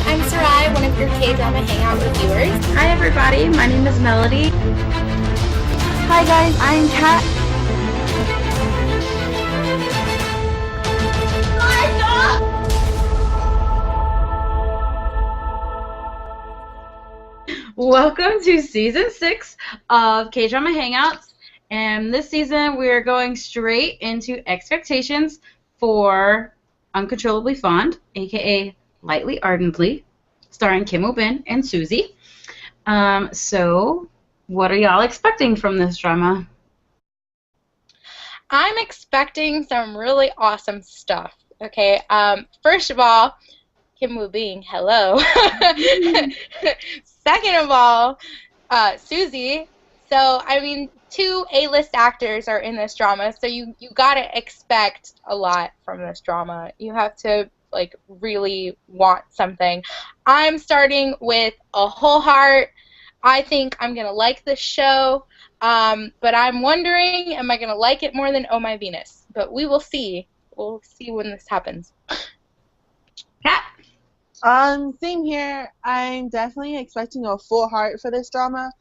I'm Sarai, one of your K-drama hangout reviewers. Hi everybody, my name is Melody. Hi guys, I'm Kat. Welcome to Season 6 of K-Drama Hangouts, and this season we're going straight into expectations for Uncontrollably Fond, aka Lightly Ardently, starring Kim Woo-bin and Suzy. So, what are y'all expecting from this drama? I'm expecting some really awesome stuff. Okay, first of all, Kim Woo-bin, hello. Second of all, Suzy. So, I mean, 2 A-list actors are in this drama, so you gotta expect a lot from this drama. You have to, like, really want something. I'm starting with a whole heart. I think I'm gonna like this show, but I'm wondering, am I gonna like it more than Oh My Venus? But we will see. We'll see when this happens. Kat? Same here. I'm definitely expecting a full heart for this drama.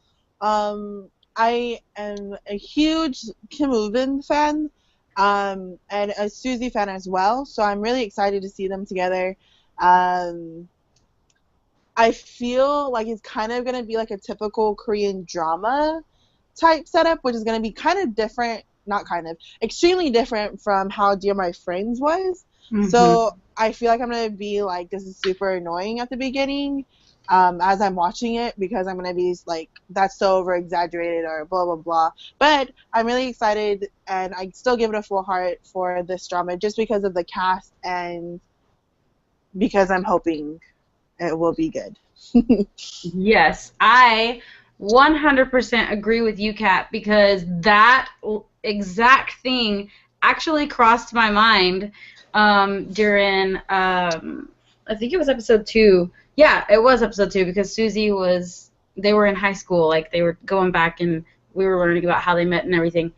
I am a huge Kim Woo-bin fan, and a Suzy fan as well, so I'm really excited to see them together. I feel like it's kind of going to be like a typical Korean drama type setup, which is going to be kind of different, extremely different from how Dear My Friends was. Mm-hmm. So I feel like I'm going to be like, this is super annoying at the beginning as I'm watching it, because I'm going to be like, that's so over-exaggerated or blah, blah, blah. But I'm really excited, and I still give it a full heart for this drama just because of the cast and because I'm hoping it will be good. Yes, I 100% agree with you, Kat, because that exact thing actually crossed my mind during, I think it was episode 2. Yeah, it was episode 2, because Suzy they were in high school, like they were going back and we were learning about how they met and everything.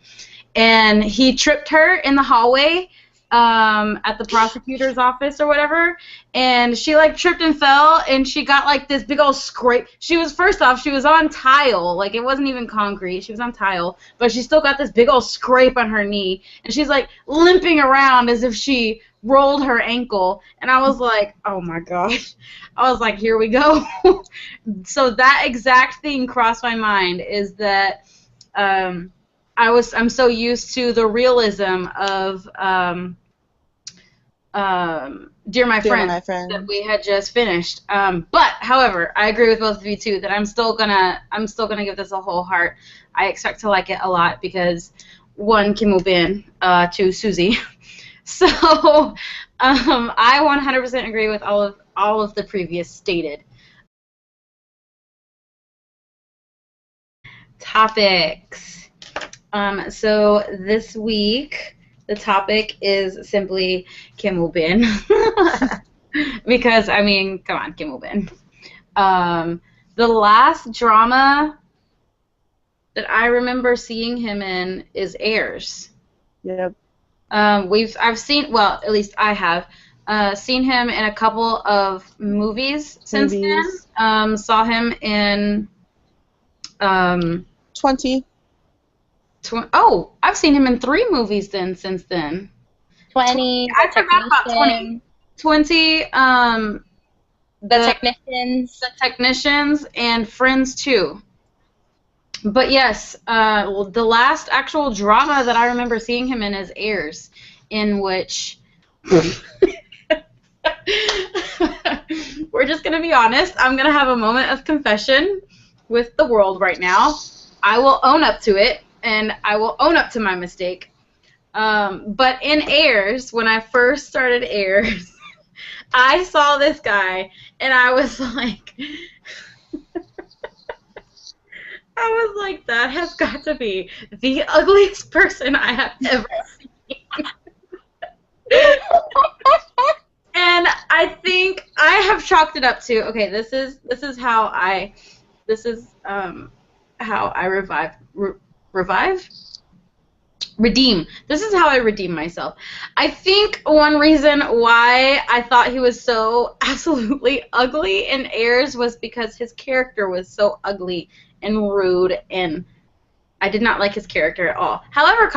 And he tripped her in the hallway at the prosecutor's office or whatever, and she like tripped and fell, and she got like this big old scrape. She was on tile, like it wasn't even concrete, she was on tile, but she still got this big old scrape on her knee, and she's like limping around as if she rolled her ankle, and I was like, oh my gosh. I was like, here we go. So that exact thing crossed my mind, is that I'm so used to the realism of Dear My Friend that we had just finished. But however, I agree with both of you too that I'm still gonna give this a whole heart. I expect to like it a lot because 1, Kim Woo-bin, 2, Suzy. So I 100% agree with all of the previous stated. Topics. So this week the topic is simply Kim Woo-bin. Because, I mean, come on, Kim Woo-bin. The last drama that I remember seeing him in is Heirs. Yep. I've seen, well, at least I have, seen him in a couple of movies since then. Saw him in 20. Oh, I've seen him in 3 movies since then. 20. I forgot about 20. 20. The Technicians. The Technicians and Friends 2. But yes, the last actual drama that I remember seeing him in is Heirs, in which we're just gonna be honest. I'm gonna have a moment of confession with the world right now. I will own up to it, and I will own up to my mistake. But in Heirs, when I first started Heirs, I saw this guy, and I was like, that has got to be the ugliest person I have ever seen. And I think I have chalked it up to, okay, this is how I revive redeem. This is how I redeem myself. I think one reason why I thought he was so absolutely ugly in Airs was because his character was so ugly and rude, and I did not like his character at all. However,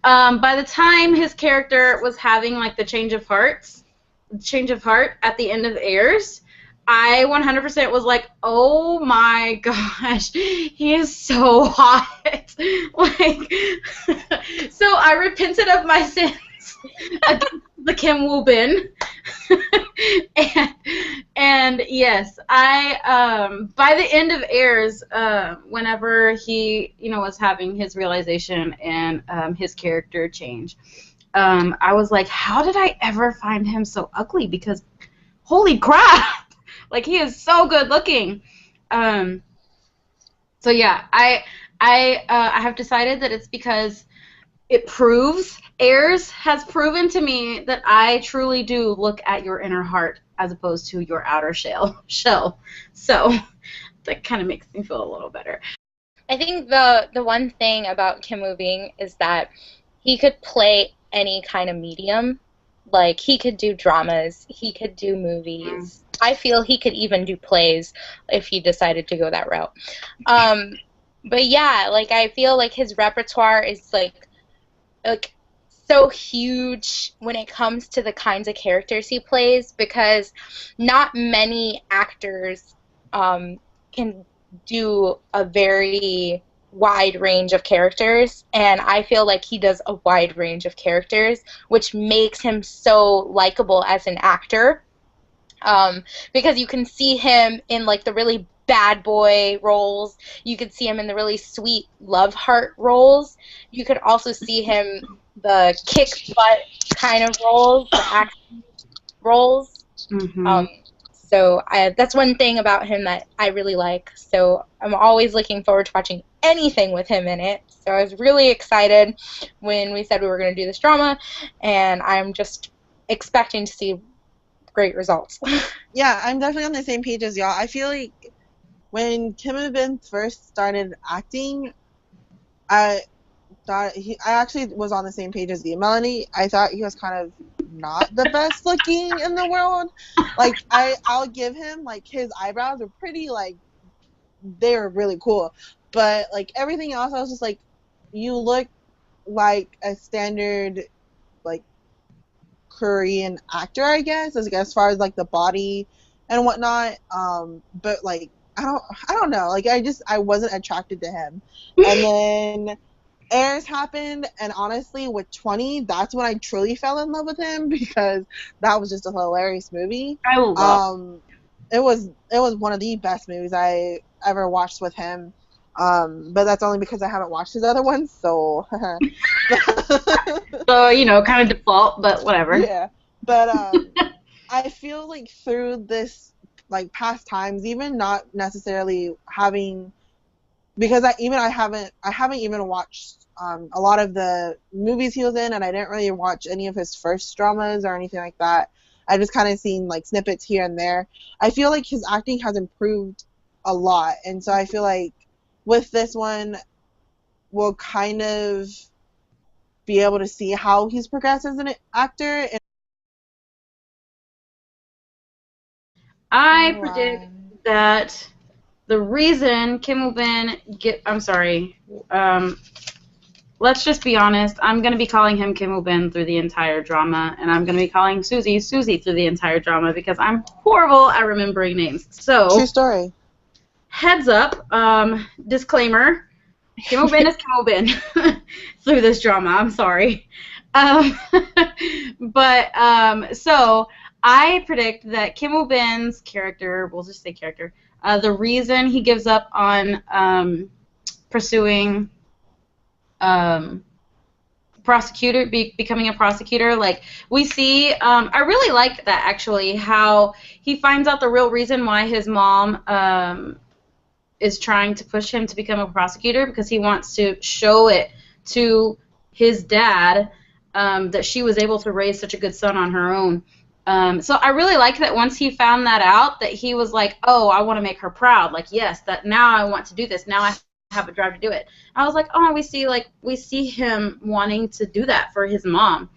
by the time his character was having like the change of heart at the end of Airs, I 100% was like, oh my gosh, he is so hot. Like, so I repented of my sins against the Kim Woo Bin. and yes, I by the end of Airs, whenever he was having his realization and his character change, I was like, how did I ever find him so ugly? Because holy crap, like he is so good looking. So yeah, I have decided that it's because Airs has proven to me that I truly do look at your inner heart as opposed to your outer shell. So that kind of makes me feel a little better. I think the one thing about Kim Woo-bing is that he could play any kind of medium. Like, he could do dramas, he could do movies. I feel he could even do plays if he decided to go that route. But yeah, like, I feel like his repertoire is like so huge when it comes to the kinds of characters he plays, because not many actors can do a very wide range of characters, and I feel like he does a wide range of characters, which makes him so likable as an actor, because you can see him in like the really bad boy roles, you could see him in the really sweet love heart roles, you could also see him the kick butt kind of roles, the action roles. Mm-hmm. So that's one thing about him that I really like. So I'm always looking forward to watching anything with him in it. So I was really excited when we said we were going to do this drama, and I'm just expecting to see great results. Yeah, I'm definitely on the same page as y'all. I feel like when Kim Woo-bin first started acting, I actually was on the same page as you, Melanie. I thought he was kind of not the best looking in the world. Like, I'll give him, like, his eyebrows were pretty, like, they were really cool. But, like, everything else, I was just like, you look like a standard, like, Korean actor, I guess, as far as, like, the body and whatnot. But, like, I don't know. Like, I wasn't attracted to him. And then Airs happened, and honestly, with 20, that's when I truly fell in love with him, because that was just a hilarious movie. I love. It was one of the best movies I ever watched with him. But that's only because I haven't watched his other ones, so. So kind of default, but whatever. Yeah, but I feel like through this, like, past times, even not necessarily having, because I haven't even watched a lot of the movies he was in, and I didn't really watch any of his first dramas or anything like that. I just kind of seen, like, snippets here and there. I feel like his acting has improved a lot, and so I feel like with this one, we'll kind of be able to see how he's progressed as an actor. And I predict that the reason Kim Woo-bin I'm sorry. Let's just be honest. I'm going to be calling him Kim Woo-bin through the entire drama, and I'm going to be calling Susie through the entire drama, because I'm horrible at remembering names. So, true story. Heads up, disclaimer, Kim Woo-bin is Kim Woo-bin through this drama. I'm sorry. So I predict that Kim Woo-bin's character, we'll just say character, the reason he gives up on pursuing becoming a prosecutor, like we see, I really like that, actually, how he finds out the real reason why his mom is trying to push him to become a prosecutor, because he wants to show it to his dad that she was able to raise such a good son on her own. So I really like that once he found that out, that he was like, oh, I want to make her proud. Like, yes, that now I want to do this. Now I have a drive to do it. I was like, oh, we see him wanting to do that for his mom.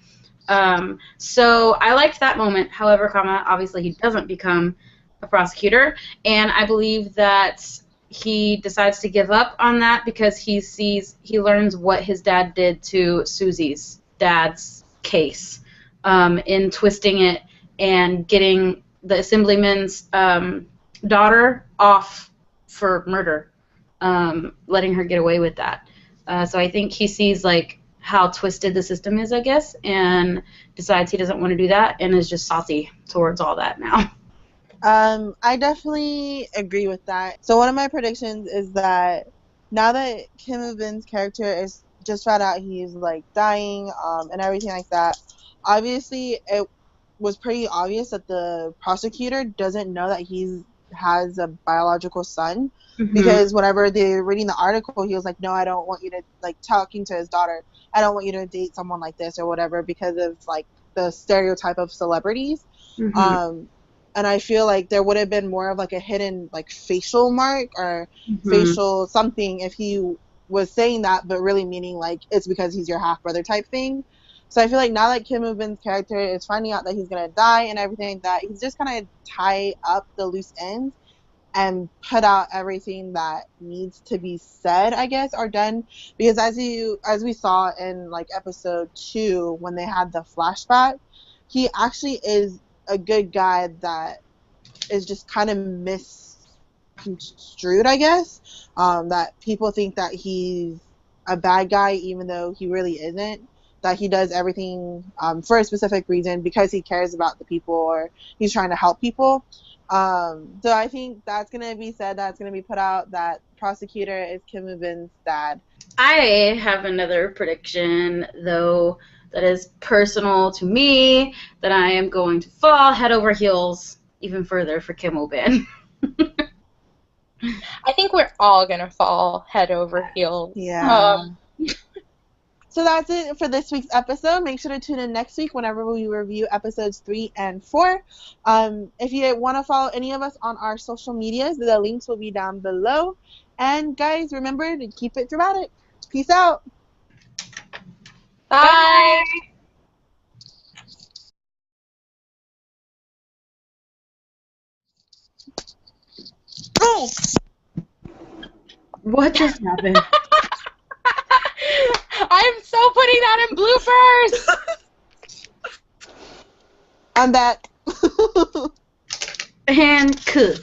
So I liked that moment. However, obviously he doesn't become a prosecutor, and I believe that he decides to give up on that because he learns what his dad did to Susie's dad's case, in twisting it and getting the assemblyman's daughter off for murder, letting her get away with that. So I think he sees like how twisted the system is, I guess, and decides he doesn't want to do that and is just saucy towards all that now. I definitely agree with that. So one of my predictions is that now that Kim Evan's character is just found out he's like dying, and everything like that, obviously it was pretty obvious that the prosecutor doesn't know that he has a biological son, because whenever they're reading the article, he was like, no, I don't want you to, like, talking to his daughter, I don't want you to date someone like this or whatever, because of like the stereotype of celebrities. And I feel like there would have been more of like a hidden like facial mark or facial something if he was saying that, but really meaning like it's because he's your half brother type thing. So I feel like now that Kim Evan's character is finding out that he's gonna die and everything like that, he's just gonna tie up the loose ends and put out everything that needs to be said, I guess, or done. Because as we saw in like episode 2 when they had the flashback, he actually is a good guy that is just kind of misconstrued, I guess. That people think that he's a bad guy even though he really isn't. That he does everything for a specific reason because he cares about the people or he's trying to help people. So I think that's going to be said, that's going to be put out, that prosecutor is Kim Evan's dad. I have another prediction, though, that is personal to me, that I am going to fall head over heels even further for Kim Evan. I think we're all going to fall head over heels. Yeah. So that's it for this week's episode. Make sure to tune in next week whenever we review episodes 3 and 4. If you want to follow any of us on our social medias, the links will be down below. And guys, remember to keep it dramatic. Peace out. Bye. Oh! What just happened? I'm so putting that in bloopers. I'm back. And cook.